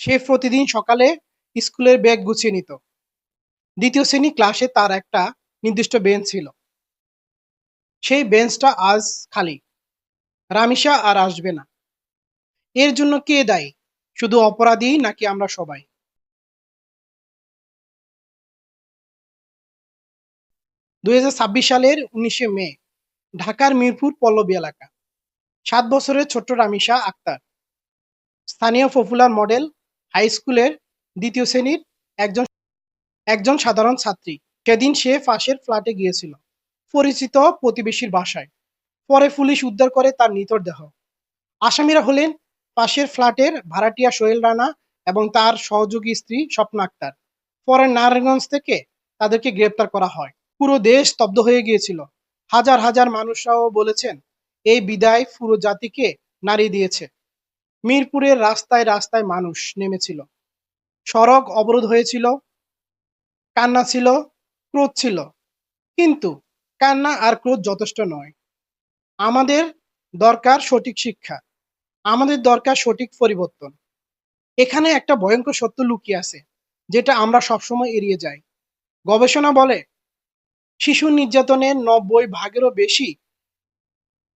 সে প্রতিদিন সকালে স্কুলের ব্যাগ গুছিয়ে নিত। দ্বিতীয় শ্রেণী ক্লাসে তার একটা নির্দিষ্ট বেঞ্চ ছিল। সেই বেঞ্চটা আজ খালি। রামিসা আর আসবে না। এর জন্য কে দায়ী? শুধু অপরাধী নাকি আমরা সবাই? 2026 সালের 19শে মে, ঢাকার মিরপুর পল্লবী এলাকা। 7 বছরের ছোট্ট রামিসা আক্তার স্থানীয় পপুলার মডেল হাই স্কুলের দ্বিতীয় শ্রেণীর একজন একজন সাধারণ ছাত্রী। সেদিন সে পাশের ফ্ল্যাটে গিয়েছিল, পরিচিত প্রতিবেশীর বাসায়। পরে পুলিশ উদ্ধার করে তার নিথর দেহ। আসামিরা হলেন পাশের ফ্ল্যাটের ভাড়াটিয়া সোহেল রানা এবং তার সহযোগী স্ত্রী স্বপ্না আক্তার। পরে নারায়ণগঞ্জ থেকে তাদেরকে গ্রেপ্তার করা হয়। পুরো দেশ স্তব্ধ হয়ে গিয়েছিল। হাজার হাজার মানুষরাও বলেছেন, এই বিদায় পুরো জাতিকে নাড়িয়ে দিয়েছে। মিরপুরের রাস্তায় রাস্তায় মানুষ নেমেছিল, সড়ক অবরোধ হয়েছিল, কান্না ছিল, ক্রোধ ছিল। কিন্তু কান্না আর ক্রোধ যথেষ্ট নয়। আমাদের দরকার সঠিক শিক্ষা, আমাদের দরকার সঠিক পরিবর্তন। এখানে একটা ভয়ঙ্কর সত্য লুকিয়ে আছে, যেটা আমরা সবসময় এড়িয়ে যাই। গবেষণা বলে, শিশু নির্যাতনের 90% বেশি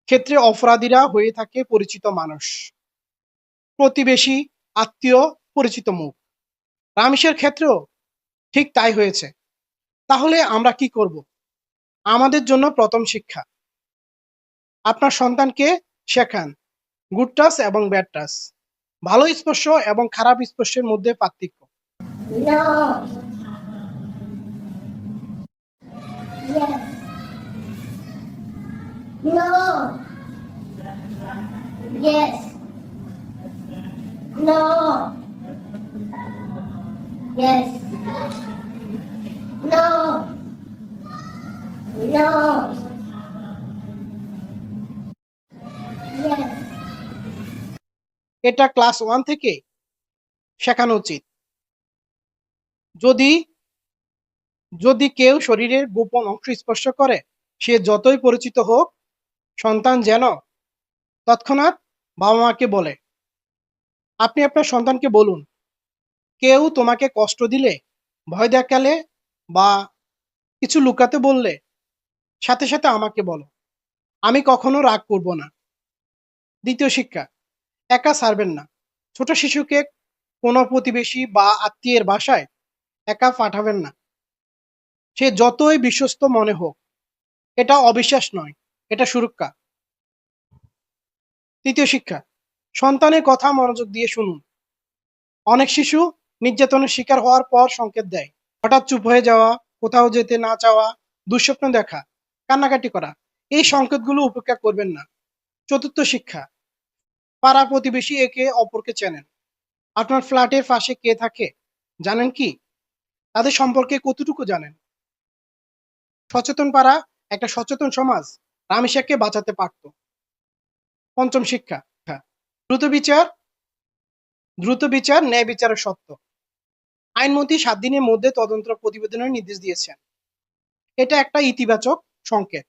ক্ষেত্রে অপরাধীরা হয়ে থাকে পরিচিত মানুষ, প্রতিবেশী, আত্মীয়, পরিচিত মুখ। রামিসের ক্ষেত্রেও ঠিক তাই হয়েছে। তাহলে আমরা কি করব? আমাদের জন্য প্রথম শিক্ষা। আপনার সন্তানকে শেখান গুড টাচ এবং ব্যাড টাচ, ভালো স্পর্শ এবং খারাপ স্পর্শের মধ্যে পার্থক্য। No. Yes. No. Yes. No. Yes. No. No. Yes. এটা ক্লাস 1 থেকে শেখানো উচিত। যদি যদি কেউ শরীরের গোপন অংশ স্পর্শ করে, সে যতই পরিচিত হোক, সন্তান যেন তৎক্ষণাৎ বাবা মাকে বলে। আপনি আপনার সন্তানকে বলুন, কেউ তোমাকে কষ্ট দিলে, ভয় দেখালে বা কিছু লুকাতে বললে সাথে সাথে আমাকে বলো। আমি কখনো রাগ করব না। দ্বিতীয় শিক্ষা, একা ছাড়বেন না। ছোট শিশুকে কোনো প্রতিবেশী বা আত্মীয়ের বাসায় একা পাঠাবেন না, সে যতই বিশ্বস্ত মনে হোক। এটা অবিশ্বাস নয়, এটা সুরক্ষা। তৃতীয় শিক্ষা, সন্তানের কথা মনোযোগ দিয়ে শুনুন। অনেক শিশু নির্যাতনের শিকার হওয়ার পর সংকেত দেয়। হঠাৎ চুপ হয়ে যাওয়া, কোথাও যেতে না চাওয়া, দুঃস্বপ্ন দেখা, কান্নাকাটি করা। এই সংকেতগুলো উপেক্ষা করবেন না। চতুর্থ শিক্ষা, পাড়া প্রতিবেশী একে অপরকে চেনেন। আপনার ফ্ল্যাটের পাশে কে থাকে জানেন কি? তাদের সম্পর্কে কতটুকু জানেন? সচেতন পাড়া, একটা সচেতন সমাজ রামেশাকে বাঁচাতে পারত। পঞ্চম শিক্ষা, দ্রুত বিচার, দ্রুত বিচার, ন্যায় বিচারের সত্য। আইনমন্ত্রী 7 দিনের মধ্যে তদন্ত প্রতিবেদনের নির্দেশ দিয়েছেন। এটা একটা ইতিবাচক সংকেত।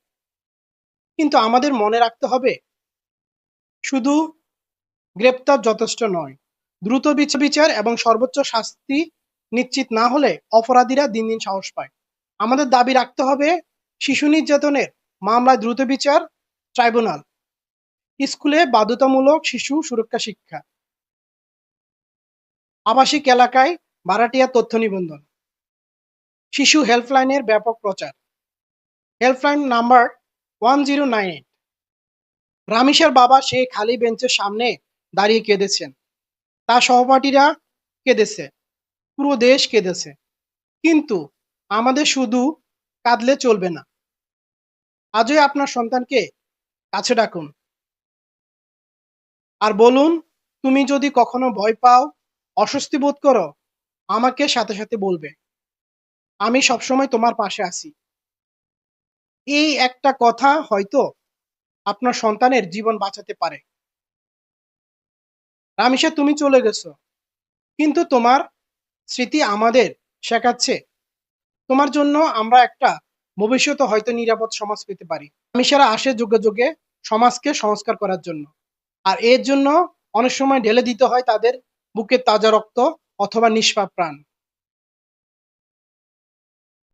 কিন্তু আমাদের মনে রাখতে হবে, শুধু গ্রেপ্তার যথেষ্ট নয়। দ্রুত বিচার এবং সর্বোচ্চ শাস্তি নিশ্চিত না হলে অপরাধীরা দিন দিন সাহস পায়। আমাদের দাবি রাখতে হবে, শিশু নির্যাতনের মামলায় দ্রুত বিচার ট্রাইব্যুনাল, স্কুলে বাধ্যতামূলক শিশু সুরক্ষা শিক্ষা, আবাসিক এলাকায় ভাড়াটিয়া তথ্য নিবন্ধন, শিশু হেল্পলাইনের ব্যাপক প্রচার। Helpline number 1098। রামিসার বাবা সেই খালি বেঞ্চের সামনে দাঁড়িয়ে কেঁদেছেন, তার সহপাঠীরা কেঁদেছে, পুরো দেশ কেঁদেছে। কিন্তু আমাদের শুধু কাঁদলে চলবে না। আজই আপনার সন্তানকে কাছে ডাকুন আর বলুন, তুমি যদি কখনো ভয় পাও, অস্বস্তি বোধ করো, আমাকে সাথে সাথে বলবে। আমি সবসময় তোমার পাশে আছি। এই একটা কথা হয়তো আপনার সন্তানের জীবন বাঁচাতে পারে। রামিসা, তুমি চলে গেছো, কিন্তু তোমার স্মৃতি আমাদের শেখাচ্ছে, তোমার জন্য আমরা একটা ভবিষ্যতে হয়তো নিরাপদ সমাজ পেতে পারি। রামিসারা আসে যুগে যুগে সমাজকে সংস্কার করার জন্য, আর এর জন্য অনেক সময় ঢেলে দিতে হয় তাদের বুকের তাজা রক্ত অথবা নিষ্পাপ প্রাণ।